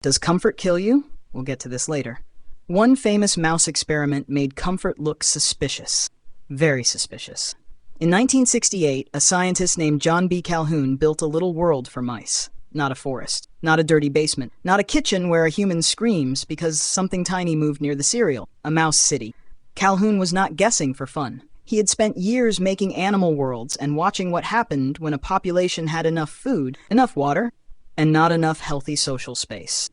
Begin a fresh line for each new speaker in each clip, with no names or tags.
Does comfort kill you? We'll get to this later. One famous mouse experiment made comfort look suspicious. Very suspicious. In 1968, a scientist named John B. Calhoun built a little world for mice. Not a forest, not a dirty basement, not a kitchen where a human screams because something tiny moved near the cereal. A mouse city. Calhoun was not guessing for fun. He had spent years making animal worlds and watching what happened when a population had enough food, enough water, and not enough healthy social space.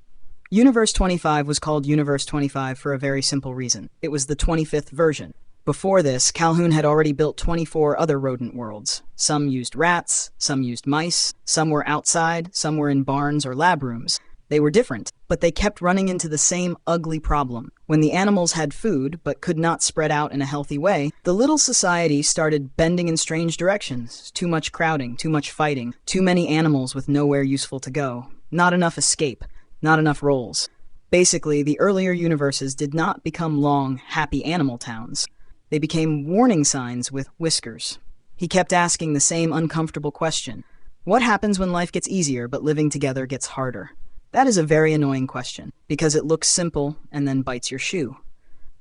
Universe 25 was called Universe 25 for a very simple reason. It was the 25th version. Before this, Calhoun had already built 24 other rodent worlds. Some used rats, some used mice, some were outside, some were in barns or lab rooms. They were different, but they kept running into the same ugly problem. When the animals had food, but could not spread out in a healthy way, the little society started bending in strange directions. Too much crowding, too much fighting, too many animals with nowhere useful to go. Not enough escape, not enough roles. Basically, the earlier universes did not become long, happy animal towns. They became warning signs with whiskers. He kept asking the same uncomfortable question. What happens when life gets easier but living together gets harder? That is a very annoying question, because it looks simple and then bites your shoe.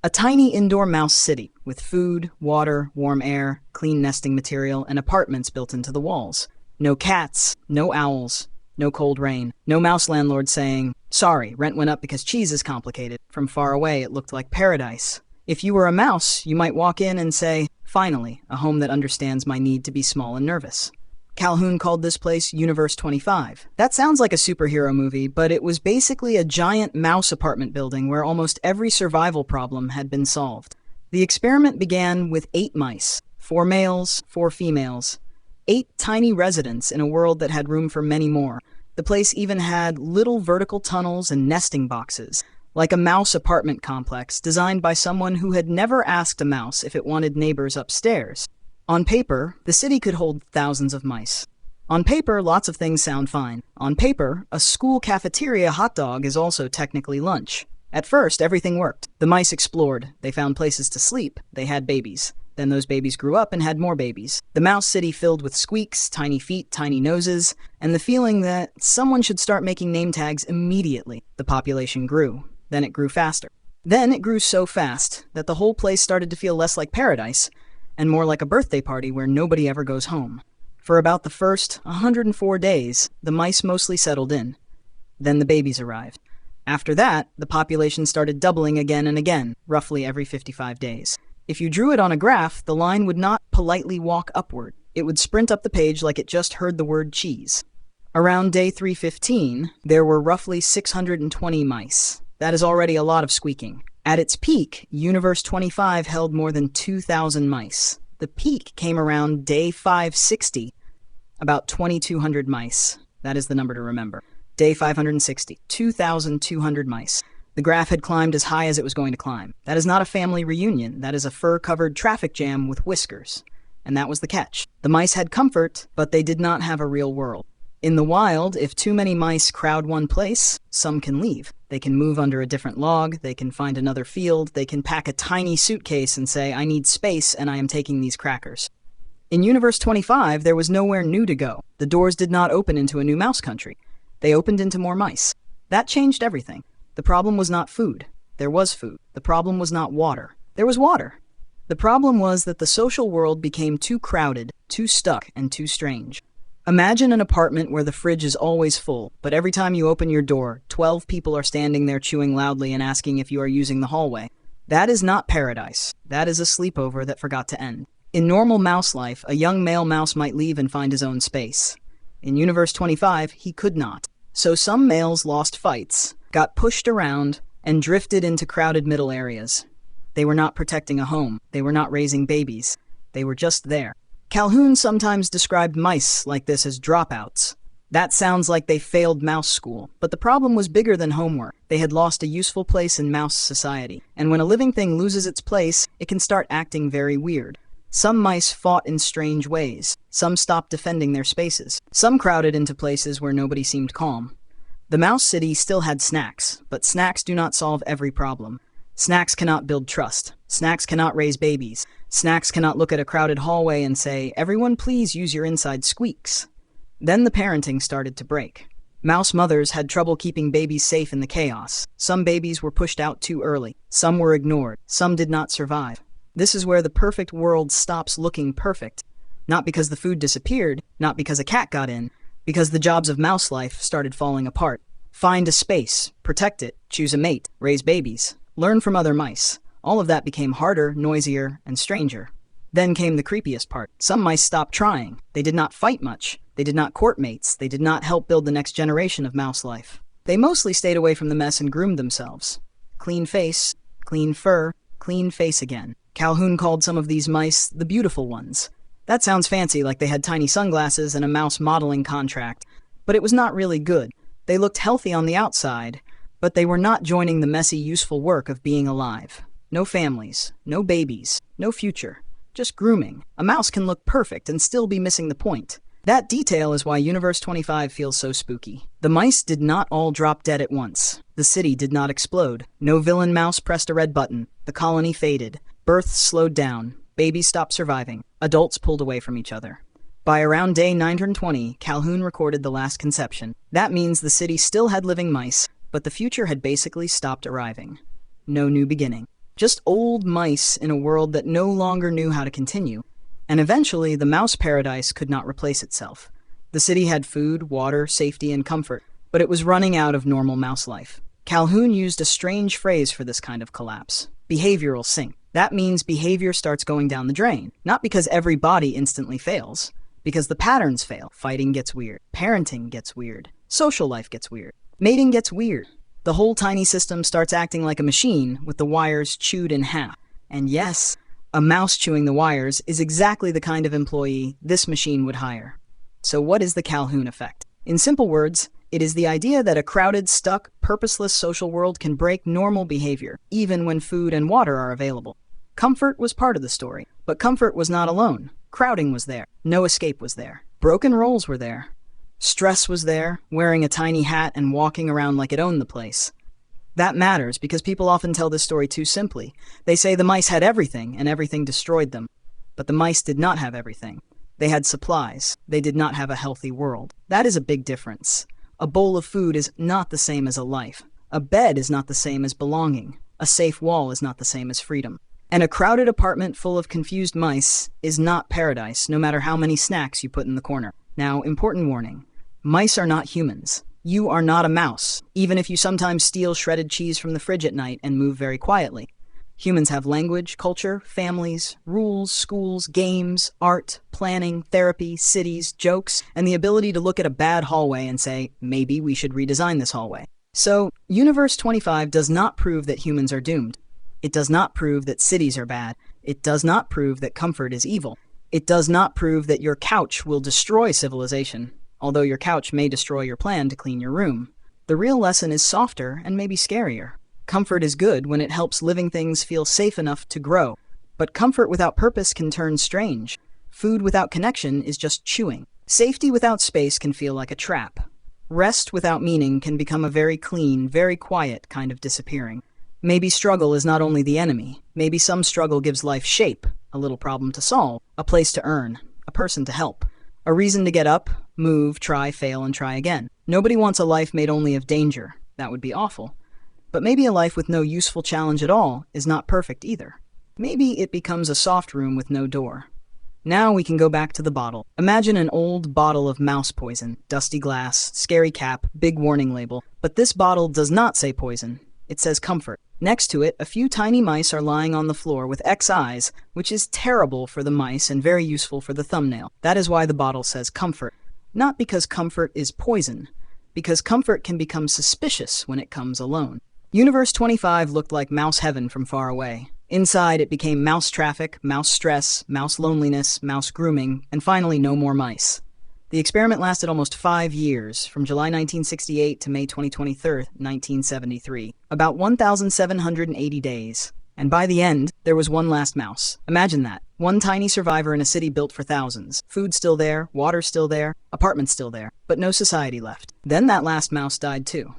A tiny indoor mouse city with food, water, warm air, clean nesting material, and apartments built into the walls. No cats, no owls, no cold rain, no mouse landlord saying, "Sorry, rent went up because cheese is complicated." From far away, it looked like paradise. If you were a mouse, you might walk in and say, "Finally, a home that understands my need to be small and nervous." Calhoun called this place Universe 25. That sounds like a superhero movie, but it was basically a giant mouse apartment building where almost every survival problem had been solved. The experiment began with 8 mice, 4 males, 4 females, 8 tiny residents in a world that had room for many more. The place even had little vertical tunnels and nesting boxes, like a mouse apartment complex designed by someone who had never asked a mouse if it wanted neighbors upstairs. On paper, the city could hold thousands of mice. On paper, lots of things sound fine. On paper, a school cafeteria hot dog is also technically lunch. At first, everything worked. The mice explored. They found places to sleep. They had babies. Then those babies grew up and had more babies. The mouse city filled with squeaks, tiny feet, tiny noses, and the feeling that someone should start making name tags immediately. The population grew. Then it grew faster. Then it grew so fast that the whole place started to feel less like paradise and more like a birthday party where nobody ever goes home. For about the first 104 days, the mice mostly settled in. Then the babies arrived. After that, the population started doubling again and again, roughly every 55 days. If you drew it on a graph, the line would not politely walk upward. It would sprint up the page like it just heard the word cheese. Around day 315, there were roughly 620 mice. That is already a lot of squeaking. At its peak, Universe 25 held more than 2,000 mice. The peak came around day 560, about 2,200 mice. That is the number to remember. Day 560, 2,200 mice. The graph had climbed as high as it was going to climb. That is not a family reunion. That is a fur-covered traffic jam with whiskers. And that was the catch. The mice had comfort, but they did not have a real world. In the wild, if too many mice crowd one place, some can leave. They can move under a different log, they can find another field, they can pack a tiny suitcase and say, "I need space and I am taking these crackers." In Universe 25, there was nowhere new to go. The doors did not open into a new mouse country. They opened into more mice. That changed everything. The problem was not food. There was food. The problem was not water. There was water. The problem was that the social world became too crowded, too stuck, and too strange. Imagine an apartment where the fridge is always full, but every time you open your door, 12 people are standing there chewing loudly and asking if you are using the hallway. That is not paradise. That is a sleepover that forgot to end. In normal mouse life, a young male mouse might leave and find his own space. In Universe 25, he could not. So some males lost fights, got pushed around, and drifted into crowded middle areas. They were not protecting a home. They were not raising babies. They were just there. Calhoun sometimes described mice like this as dropouts. That sounds like they failed mouse school, but the problem was bigger than homework. They had lost a useful place in mouse society, and when a living thing loses its place, it can start acting very weird. Some mice fought in strange ways. Some stopped defending their spaces. Some crowded into places where nobody seemed calm. The mouse city still had snacks, but snacks do not solve every problem. Snacks cannot build trust. Snacks cannot raise babies. Snacks cannot look at a crowded hallway and say, "Everyone please use your inside squeaks." Then the parenting started to break. Mouse mothers had trouble keeping babies safe in the chaos. Some babies were pushed out too early. Some were ignored. Some did not survive. This is where the perfect world stops looking perfect. Not because the food disappeared, not because a cat got in, because the jobs of mouse life started falling apart. Find a space, protect it, choose a mate, raise babies, learn from other mice. All of that became harder, noisier, and stranger. Then came the creepiest part. Some mice stopped trying. They did not fight much. They did not court mates. They did not help build the next generation of mouse life. They mostly stayed away from the mess and groomed themselves. Clean face, clean fur, clean face again. Calhoun called some of these mice the beautiful ones. That sounds fancy, like they had tiny sunglasses and a mouse modeling contract, but it was not really good. They looked healthy on the outside, but they were not joining the messy, useful work of being alive. No families, no babies, no future. Just grooming. A mouse can look perfect and still be missing the point. That detail is why Universe 25 feels so spooky. The mice did not all drop dead at once. The city did not explode. No villain mouse pressed a red button. The colony faded. Births slowed down. Babies stopped surviving. Adults pulled away from each other. By around day 920, Calhoun recorded the last conception. That means the city still had living mice, but the future had basically stopped arriving. No new beginning. Just old mice in a world that no longer knew how to continue. And eventually, the mouse paradise could not replace itself. The city had food, water, safety, and comfort, but it was running out of normal mouse life. Calhoun used a strange phrase for this kind of collapse: behavioral sink. That means behavior starts going down the drain, not because every body instantly fails, because the patterns fail. Fighting gets weird. Parenting gets weird. Social life gets weird. Mating gets weird. The whole tiny system starts acting like a machine with the wires chewed in half. And yes, a mouse chewing the wires is exactly the kind of employee this machine would hire. So what is the Calhoun effect? In simple words, it is the idea that a crowded, stuck, purposeless social world can break normal behavior, even when food and water are available. Comfort was part of the story, but comfort was not alone. Crowding was there. No escape was there. Broken roles were there. Stress was there, wearing a tiny hat and walking around like it owned the place. That matters because people often tell this story too simply. They say the mice had everything and everything destroyed them. But the mice did not have everything. They had supplies. They did not have a healthy world. That is a big difference. A bowl of food is not the same as a life. A bed is not the same as belonging. A safe wall is not the same as freedom. And a crowded apartment full of confused mice is not paradise, no matter how many snacks you put in the corner. Now, important warning. Mice are not humans. You are not a mouse, even if you sometimes steal shredded cheese from the fridge at night and move very quietly. Humans have language, culture, families, rules, schools, games, art, planning, therapy, cities, jokes, and the ability to look at a bad hallway and say, maybe we should redesign this hallway. So, Universe 25 does not prove that humans are doomed. It does not prove that cities are bad. It does not prove that comfort is evil. It does not prove that your couch will destroy civilization, although your couch may destroy your plan to clean your room. The real lesson is softer and maybe scarier. Comfort is good when it helps living things feel safe enough to grow. But comfort without purpose can turn strange. Food without connection is just chewing. Safety without space can feel like a trap. Rest without meaning can become a very clean, very quiet kind of disappearing. Maybe struggle is not only the enemy. Maybe some struggle gives life shape, a little problem to solve, a place to earn, a person to help, a reason to get up, move, try, fail, and try again. Nobody wants a life made only of danger. That would be awful. But maybe a life with no useful challenge at all is not perfect either. Maybe it becomes a soft room with no door. Now we can go back to the bottle. Imagine an old bottle of mouse poison, dusty glass, scary cap, big warning label. But this bottle does not say poison. It says comfort. Next to it, a few tiny mice are lying on the floor with X eyes, which is terrible for the mice and very useful for the thumbnail. That is why the bottle says comfort. Not because comfort is poison, because comfort can become suspicious when it comes alone. Universe 25 looked like mouse heaven from far away. Inside, it became mouse traffic, mouse stress, mouse loneliness, mouse grooming, and finally no more mice. The experiment lasted almost 5 years, from July 1968 to May 2023, 1973, about 1,780 days. And by the end, there was one last mouse. Imagine that. One tiny survivor in a city built for thousands. Food still there, water still there, apartments still there, but no society left. Then that last mouse died too.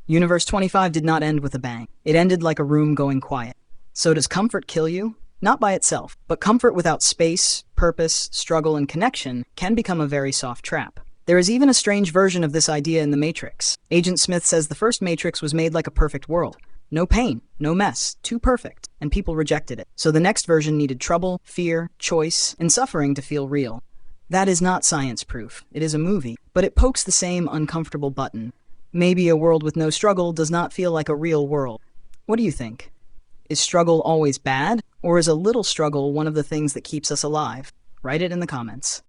Universe 25 did not end with a bang. It ended like a room going quiet. So does comfort kill you? Not by itself, but comfort without space, purpose, struggle, and connection can become a very soft trap. There is even a strange version of this idea in The Matrix. Agent Smith says the first Matrix was made like a perfect world. No pain, no mess, too perfect, and people rejected it. So the next version needed trouble, fear, choice, and suffering to feel real. That is not science proof. It is a movie, but it pokes the same uncomfortable button. Maybe a world with no struggle does not feel like a real world. What do you think? Is struggle always bad, or is a little struggle one of the things that keeps us alive? Write it in the comments.